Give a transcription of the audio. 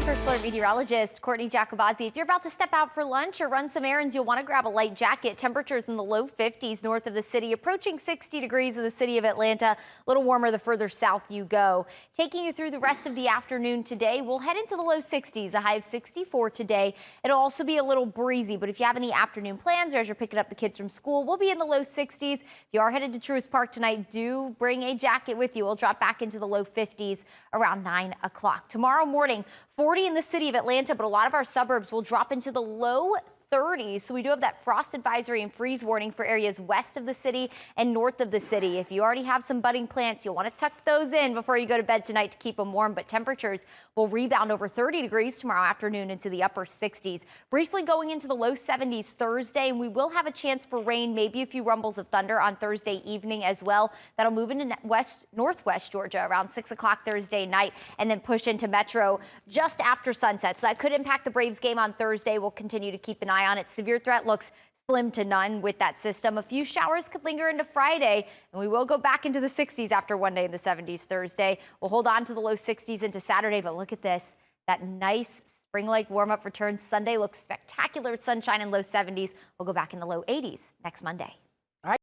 First Alert meteorologist Courtney Jacobazzi. If you're about to step out for lunch or run some errands, you'll want to grab a light jacket. Temperatures in the low 50s north of the city, approaching 60 degrees in the city of Atlanta. A little warmer the further south you go. Taking you through the rest of the afternoon today, we'll head into the low 60s, a high of 64 today. It'll also be a little breezy, but if you have any afternoon plans or as you're picking up the kids from school, we'll be in the low 60s. If you are headed to Truist Park tonight, do bring a jacket with you. We'll drop back into the low 50s around 9 o'clock. Tomorrow morning, 40 in the city of Atlanta, but a lot of our suburbs will drop into the low 30s. So we do have that frost advisory and freeze warning for areas west of the city and north of the city. If you already have some budding plants, you'll want to tuck those in before you go to bed tonight to keep them warm. But temperatures will rebound over 30 degrees tomorrow afternoon into the upper 60s. Briefly going into the low 70s Thursday, and we will have a chance for rain, maybe a few rumbles of thunder on Thursday evening as well. That'll move into northwest Georgia around 6 o'clock Thursday night and then push into Metro just after sunset. So that could impact the Braves game on Thursday. We'll continue to keep an eye on it. Severe threat looks slim to none with that system. A few showers could linger into Friday, and we will go back into the 60s after one day in the 70s Thursday. We'll hold on to the low 60s into Saturday, but look at this. That nice spring-like warm-up returns. Sunday looks spectacular with sunshine and low 70s. We'll go back in the low 80s next Monday.